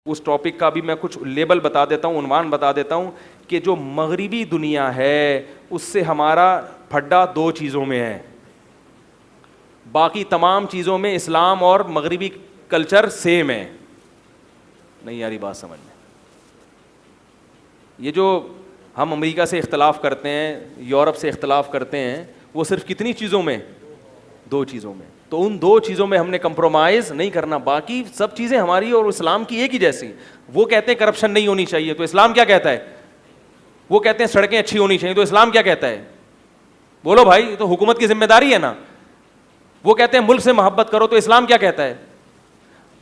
اس topic کا بھی میں کچھ لیبل بتا دیتا ہوں, عنوان بتا دیتا ہوں کہ جو مغربی دنیا ہے اس سے ہمارا پھڈا دو چیزوں میں ہے, باقی تمام چیزوں میں اسلام اور مغربی کلچر سیم ہے. نہیں یاری بات سمجھ میں, یہ جو ہم امریکہ سے اختلاف کرتے ہیں, یورپ سے اختلاف کرتے ہیں, وہ صرف کتنی چیزوں میں, دو چیزوں میں. تو ان دو چیزوں میں ہم نے کمپرومائز نہیں کرنا, باقی سب چیزیں ہماری اور اسلام کی ایک ہی جیسی. وہ کہتے ہیں کرپشن نہیں ہونی چاہیے, تو اسلام کیا کہتا ہے؟ وہ کہتے ہیں سڑکیں اچھی ہونی چاہیے, تو اسلام کیا کہتا ہے؟ بولو بھائی, تو حکومت کی ذمہ داری ہے نا. وہ کہتے ہیں ملک سے محبت کرو, تو اسلام کیا کہتا ہے؟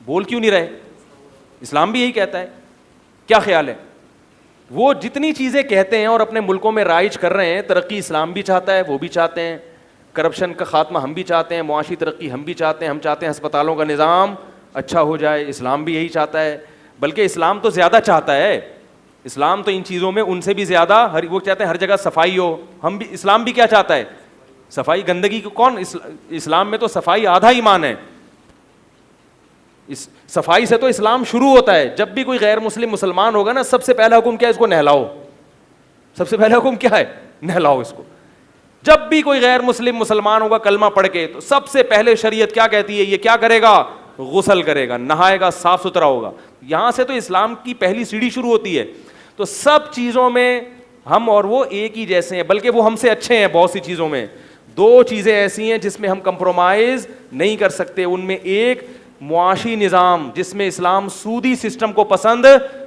بول کیوں نہیں رہے؟ اسلام بھی یہی کہتا ہے. کیا خیال ہے؟ وہ جتنی چیزیں کہتے ہیں اور اپنے ملکوں میں رائج کر رہے ہیں, ترقی اسلام بھی چاہتا ہے, وہ بھی چاہتے ہیں, کرپشن کا خاتمہ ہم بھی چاہتے ہیں, معاشی ترقی ہم بھی چاہتے ہیں, ہم چاہتے ہیں ہسپتالوں کا نظام اچھا ہو جائے, اسلام بھی یہی چاہتا ہے. بلکہ اسلام تو زیادہ چاہتا ہے, اسلام تو ان چیزوں میں ان سے بھی زیادہ, وہ چاہتے ہیں ہر جگہ صفائی ہو. ہم بھی, اسلام بھی کیا چاہتا ہے؟ صفائی. گندگی کو کون, اسلام میں تو صفائی آدھا ایمان ہے. اس صفائی سے تو اسلام شروع ہوتا ہے. جب بھی کوئی غیر مسلم مسلمان ہوگا نا, سب سے پہلا حکم کیا ہے؟ اس کو نہلاؤ. سب سے پہلا حکم کیا ہے؟ نہلاؤ اس کو. جب بھی کوئی غیر مسلم مسلمان ہوگا کلمہ پڑھ کے, تو سب سے پہلے شریعت کیا کہتی ہے؟ یہ کیا کرے گا؟ غسل کرے گا, نہائے گا, صاف ستھرا ہوگا. یہاں سے تو اسلام کی پہلی سیڑھی شروع ہوتی ہے. تو سب چیزوں میں ہم اور وہ ایک ہی جیسے ہیں, بلکہ وہ ہم سے اچھے ہیں بہت سی چیزوں میں. دو چیزیں ایسی ہیں جس میں ہم کمپرومائز نہیں کر سکتے. ان میں ایک معاشی نظام, جس میں اسلام سودی سسٹم کو پسند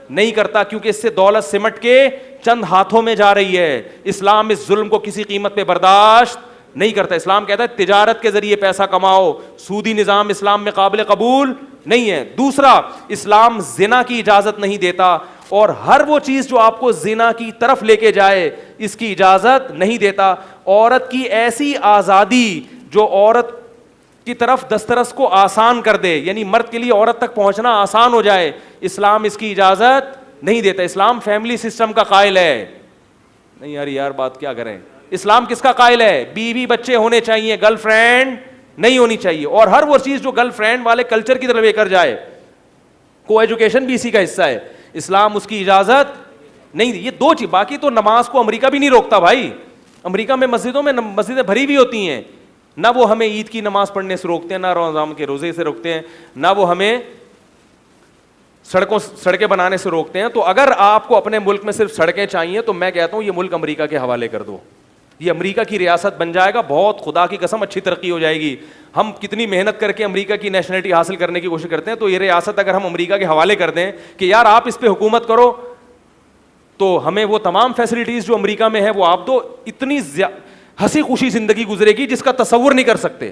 نہیں کرتا, کیونکہ اس سے دولت سمٹ کے چند ہاتھوں میں جا رہی ہے. اسلام اس ظلم کو کسی قیمت پہ برداشت نہیں کرتا. اسلام کہتا ہے تجارت کے ذریعے پیسہ کماؤ. سودی نظام اسلام میں قابل قبول نہیں ہے. دوسرا, اسلام زنا کی اجازت نہیں دیتا, اور ہر وہ چیز جو آپ کو زنا کی طرف لے کے جائے اس کی اجازت نہیں دیتا. عورت کی ایسی آزادی جو عورت کی طرف دسترس کو آسان کر دے, یعنی مرد کے لیے عورت تک پہنچنا آسان ہو جائے, اسلام اس کی اجازت نہیں دیتا. اسلام فیملی سسٹم کا قائل ہے. نہیں یار بات کیا کریں, اسلام کس کا قائل ہے؟ بیوی بچے ہونے چاہیے, گرل فرینڈ نہیں ہونی چاہیے. اور ہر وہ چیز جو گرل فرینڈ والے کلچر کی طرف لے کر جائے, کو ایجوکیشن بھی اسی کا حصہ ہے, اسلام اس کی اجازت نہیں. یہ دو چیز. باقی تو نماز کو امریکہ بھی نہیں روکتا بھائی. امریکہ میں مسجدیں بھری ہوئی ہوتی ہیں, نہ وہ ہمیں عید کی نماز پڑھنے سے روکتے ہیں, نہ رمضان کے روزے سے روکتے ہیں, نہ وہ ہمیں سڑکیں بنانے سے روکتے ہیں. تو اگر آپ کو اپنے ملک میں صرف سڑکیں چاہیے, تو میں کہتا ہوں یہ ملک امریکہ کے حوالے کر دو. یہ امریکہ کی ریاست بن جائے گا, بہت خدا کی قسم اچھی ترقی ہو جائے گی. ہم کتنی محنت کر کے امریکہ کی نیشنلٹی حاصل کرنے کی کوشش کرتے ہیں, تو یہ ریاست اگر ہم امریکہ کے حوالے کر دیں کہ یار آپ اس پہ حکومت کرو, تو ہمیں وہ تمام فیسلٹیز جو امریکہ میں ہے وہ آپ دو, اتنی ہنسی خوشی زندگی گزرے گی جس کا تصور نہیں کر سکتے.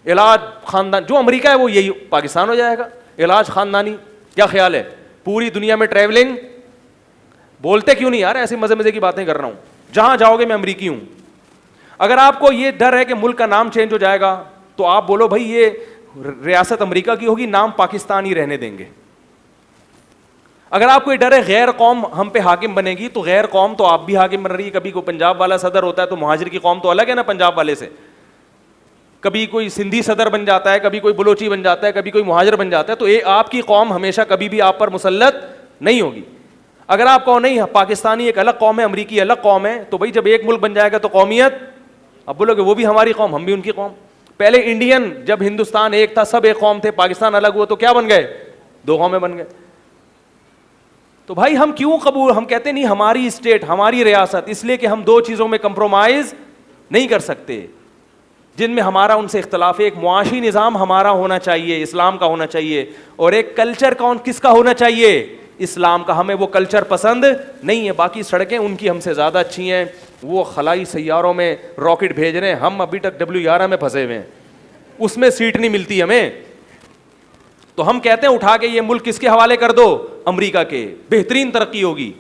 علاج خاندان, جو امریکہ ہے وہ یہی پاکستان ہو جائے گا. علاج خاندانی. کیا خیال ہے؟ پوری دنیا میں ٹریولنگ. بولتے کیوں نہیں یار, ایسی مزے کی باتیں کر رہا ہوں. جہاں جاؤ گے میں امریکی ہوں. اگر آپ کو یہ ڈر ہے کہ ملک کا نام چینج ہو جائے گا, تو آپ بولو بھائی یہ ریاست امریکہ کی ہوگی, نام پاکستان ہی رہنے دیں گے. اگر آپ کو یہ ڈر ہے غیر قوم ہم پہ حاکم بنے گی, تو غیر قوم تو آپ بھی حاکم بن رہی ہے. کبھی کوئی پنجاب والا صدر ہوتا ہے تو مہاجر کی قوم تو الگ ہے نا پنجاب والے سے. کبھی کوئی سندھی صدر بن جاتا ہے, کبھی کوئی بلوچی بن جاتا ہے, کبھی کوئی مہاجر بن جاتا ہے, تو آپ کی قوم ہمیشہ کبھی بھی آپ پر مسلط نہیں ہوگی. اگر آپ کہو نہیں پاکستانی ایک الگ قوم ہے, امریکی الگ قوم ہے, تو بھائی جب ایک ملک بن جائے گا تو قومیت, اب بولو کہ وہ بھی ہماری قوم ہم بھی ان کی قوم. پہلے انڈین, جب ہندوستان ایک تھا سب ایک قوم تھے, پاکستان الگ ہوا تو کیا بن گئے؟ دو قومیں بن گئے. تو بھائی ہم کیوں قبول, ہم کہتے نہیں ہماری اسٹیٹ ہماری ریاست, اس لیے کہ ہم دو چیزوں میں کمپرومائز نہیں کر سکتے جن میں ہمارا ان سے اختلاف ہے. ایک معاشی نظام ہمارا ہونا چاہیے, اسلام کا ہونا چاہیے, اور ایک کلچر کس کا ہونا چاہیے؟ اسلام کا. ہمیں وہ کلچر پسند نہیں ہے. باقی سڑکیں ان کی ہم سے زیادہ اچھی ہیں, وہ خلائی سیاروں میں راکٹ بھیج رہے ہیں, ہم ابھی تک W11 میں پھنسے ہوئے ہیں, اس میں سیٹ نہیں ملتی ہمیں. تو ہم کہتے ہیں اٹھا کے یہ ملک کس کے حوالے کر دو؟ امریکہ کے, بہترین ترقی ہوگی.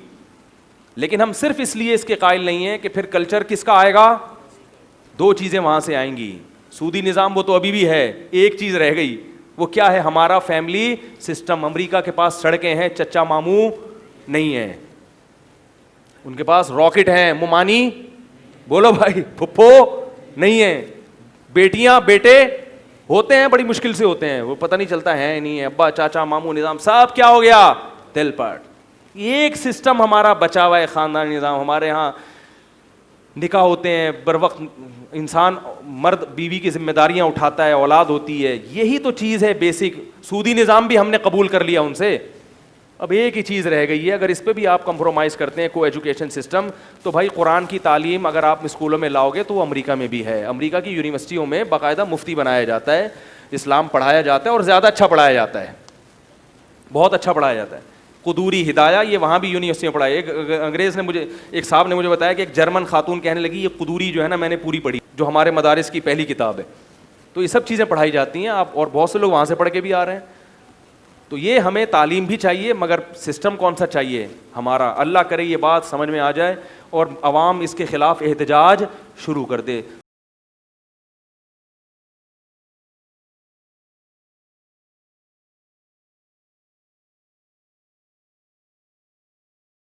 لیکن ہم صرف اس لیے اس کے قائل نہیں ہیں کہ پھر کلچر کس کا آئے گا؟ دو چیزیں وہاں سے آئیں گی. سودی نظام وہ تو ابھی بھی ہے, ایک چیز رہ گئی, وہ کیا ہے؟ ہمارا فیملی سسٹم. امریکہ کے پاس سڑکیں ہیں, چچا ماموں نہیں ہے, ان کے پاس راکٹ ہیں, ممانی بولو بھائی پھپھو نہیں ہے, بیٹیاں بیٹے ہوتے ہیں بڑی مشکل سے ہوتے ہیں, وہ پتہ نہیں چلتا ہے نہیں ہے, ابا چاچا ماموں نظام سب کیا ہو گیا؟ دل پٹ. ایک سسٹم ہمارا بچا ہوا ہے خاندانی نظام. ہمارے یہاں نکاح ہوتے ہیں بر وقت, انسان مرد بیوی کی ذمہ داریاں اٹھاتا ہے, اولاد ہوتی ہے, یہی تو چیز ہے بیسک. سودی نظام بھی ہم نے قبول کر لیا ان سے, اب ایک ہی چیز رہ گئی ہے. اگر اس پہ بھی آپ کمپرومائز کرتے ہیں کو ایجوکیشن سسٹم, تو بھائی قرآن کی تعلیم اگر آپ اسکولوں میں لاؤ گے تو وہ امریکہ میں بھی ہے. امریکہ کی یونیورسٹیوں میں باقاعدہ مفتی بنایا جاتا ہے, اسلام پڑھایا جاتا ہے اور زیادہ اچھا پڑھایا جاتا ہے, بہت اچھا پڑھایا جاتا ہے. قدوری ہدایہ یہ وہاں بھی یونیورسٹی میں پڑھایا. ایک انگریز نے مجھے, ایک صاحب نے مجھے بتایا کہ ایک جرمن خاتون کہنے لگی یہ قدوری جو ہے نا میں نے پوری پڑھی, جو ہمارے مدارس کی پہلی کتاب ہے. تو یہ سب چیزیں پڑھائی جاتی ہیں آپ, اور بہت سے لوگ وہاں سے پڑھ کے بھی آ رہے ہیں. تو یہ ہمیں تعلیم بھی چاہیے, مگر سسٹم کون سا چاہیے ہمارا. اللہ کرے یہ بات سمجھ میں آ جائے اور عوام اس کے خلاف احتجاج شروع کر دے.